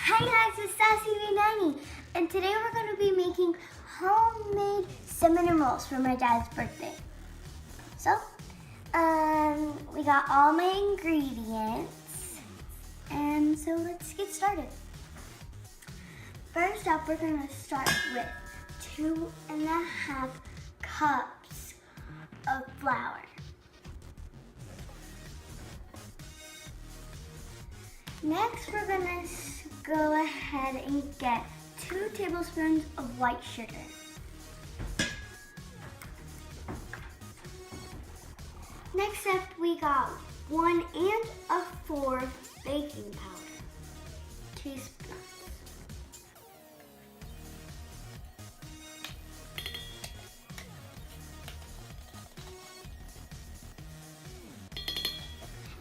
Hi guys, it's Sassy B90, and today we're going to be making homemade cinnamon rolls for my dad's birthday. So, we got all my ingredients, and so let's get started. First up, we're going to start with 2.5 cups of flour. Next, we're going to go ahead and get 2 tablespoons of white sugar. Next up, we got 1 1/4 baking powder, teaspoons.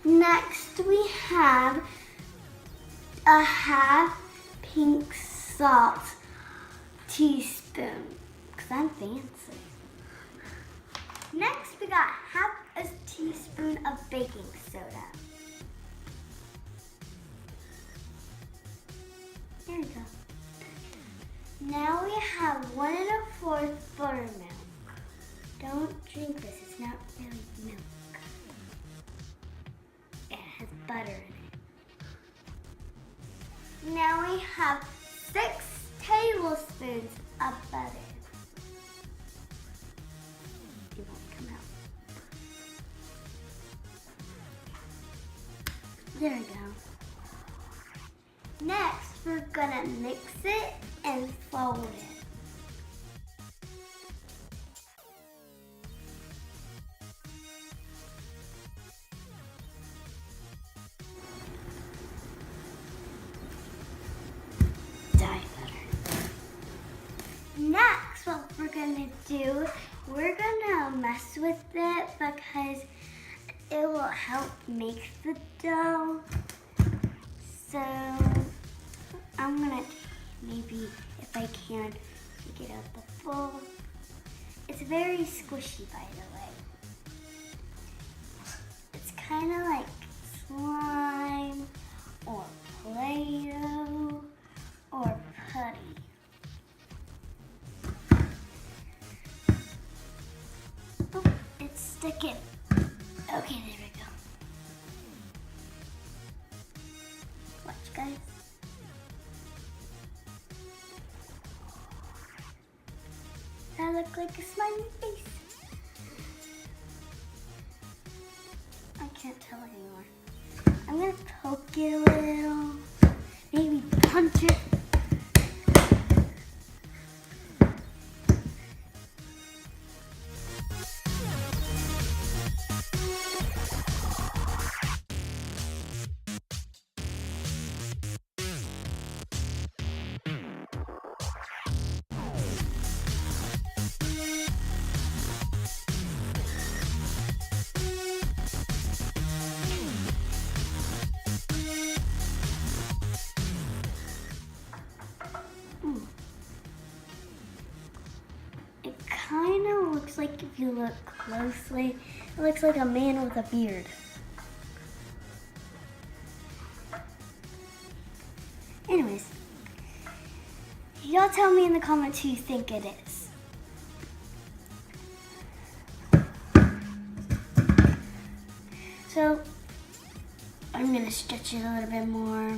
Next, we have a 1/2 pink salt teaspoon, because I'm fancy. Next, we got 1/2 teaspoon of baking soda. There we go. Now we have 1 1/4 buttermilk. Don't drink this, it's not really milk. It has butter in it. Now we have 6 tablespoons of butter. It won't come out. There we go. Next, we're gonna mix it and fold it. Next, what we're gonna do, we're gonna mess with it because it will help make the dough. So I'm gonna maybe, if I can, take it out the bowl. It's very squishy, by the way. It's kind of like slime or Play-Doh or putty. It's sticking. Okay, there we go. Watch, guys. That looks like a smiley face. I can't tell anymore. I'm gonna poke it a little. Maybe punch it. It kind of looks like, if you look closely, it looks like a man with a beard. Anyways, y'all tell me in the comments who you think it is. So, I'm gonna stretch it a little bit more.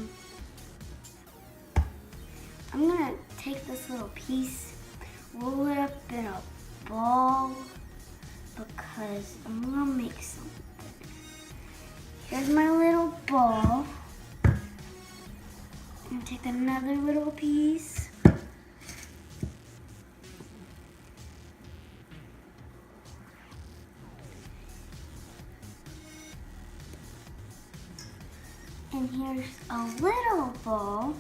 I'm gonna take this little piece, roll it up in a ball, because I'm gonna make something. Here's my little ball. I'm gonna take another little piece. And here's a little ball.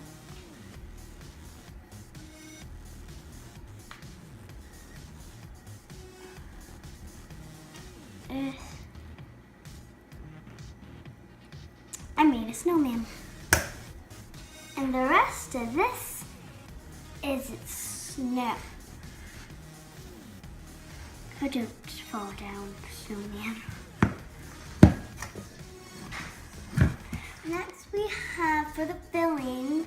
I made a snowman. And the rest of this is its snow. Oh, don't fall down, snowman. Next we have, for the filling,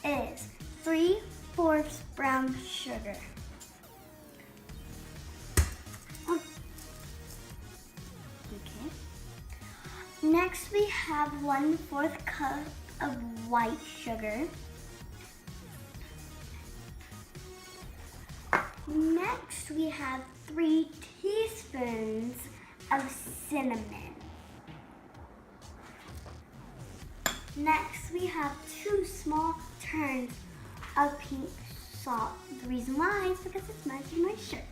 is 3/4 brown sugar. Oh. Okay. Next we have 1/4 cup of white sugar. Next we have 3 teaspoons of cinnamon. Next we have 2 small turns of pink salt. The reason why is because it's matching my shirt.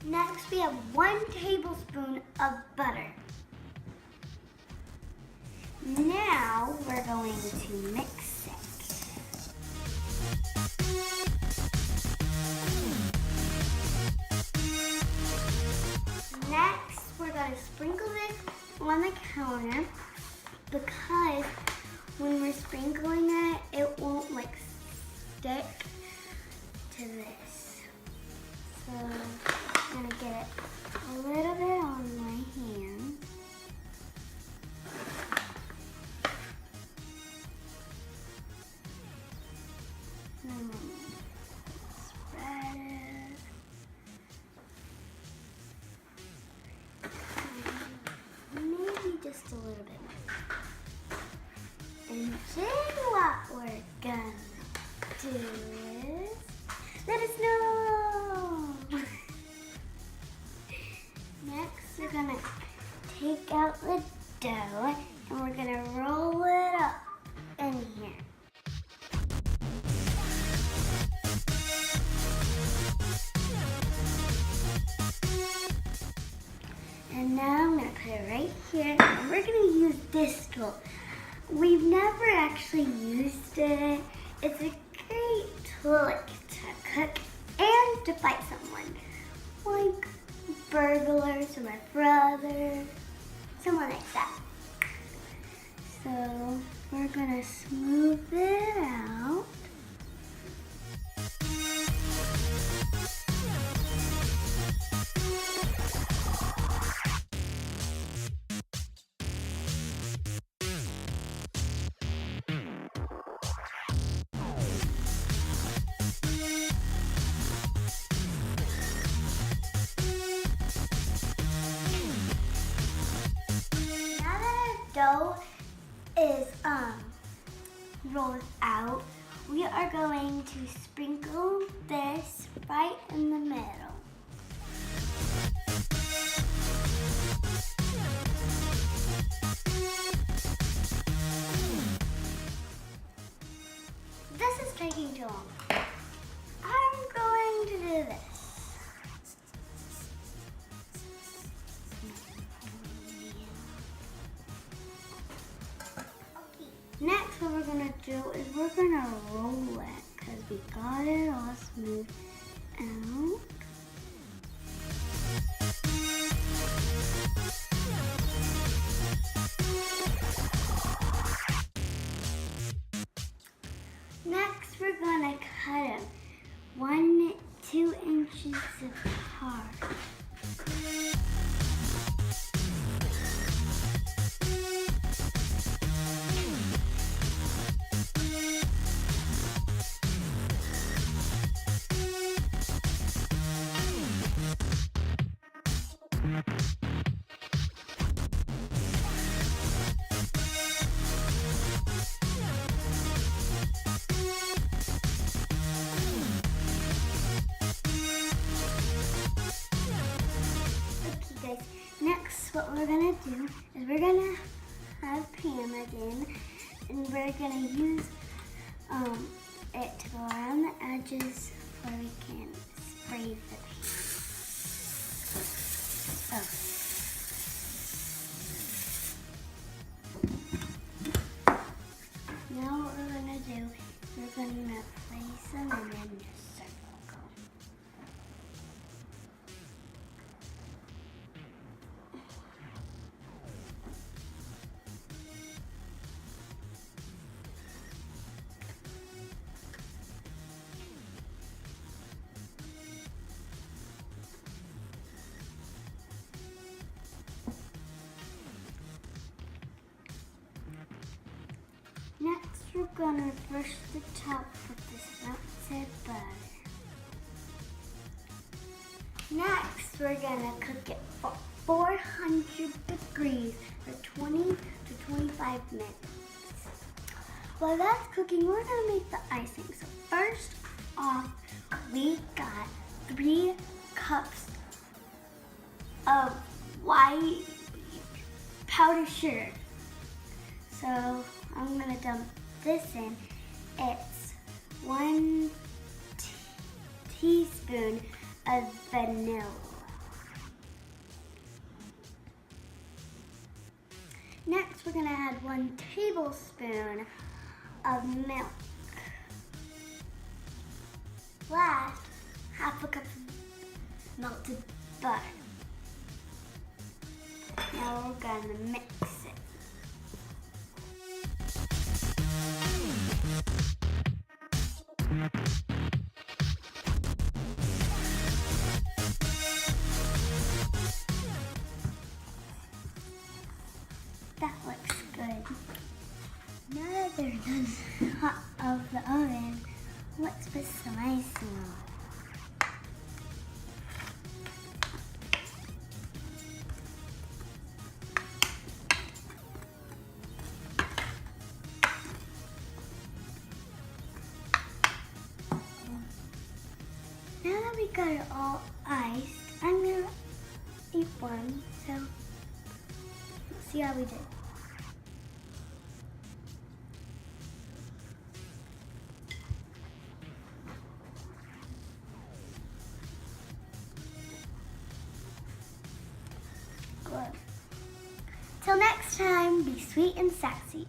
Next we have 1 tablespoon of butter. Now we're going to mix it. Next, we're going to sprinkle this on the counter because when we're sprinkling it, it won't like stick to this. So I'm going to get a little bit on my hand. Spread it. Maybe just a little bit more. And then what we're gonna do is let us know. Next, we're gonna take out the dough and we're gonna roll it up in here. And now I'm going to put it right here, and we're going to use this tool. We've never actually used it. It's a great tool like, to cook and to fight someone, like burglars or my brother, someone like that. So we're going to smooth it out. Dough is rolled out, we are going to sprinkle this right in the middle. This is taking too long. I'm going to do this. Next, what we're gonna do is we're gonna roll it because we got it all smooth out. Next, we're gonna cut them 1-2 inches apart. Next, what we're gonna do is we're gonna have Pam again, and we're gonna use it to go around the edges where we can spray the paint. Now what we're gonna do, we're gonna place them and then just circle. we're gonna brush the top with this melted butter. Next, we're gonna cook it for 400 degrees for 20 to 25 minutes. While that's cooking, we're gonna make the icing. So first off, we got 3 cups of white powdered sugar. So I'm gonna dump this in. It's 1 teaspoon of vanilla. Next, we're gonna add 1 tablespoon of milk. Last, half a cup of melted butter. Now we're gonna mix it. That looks good. Now that they're done hot of the oven, let's put some icing on. Now that we got it all iced, I'm gonna eat one. So let's see how we did. Good. Till next time, be sweet and sassy.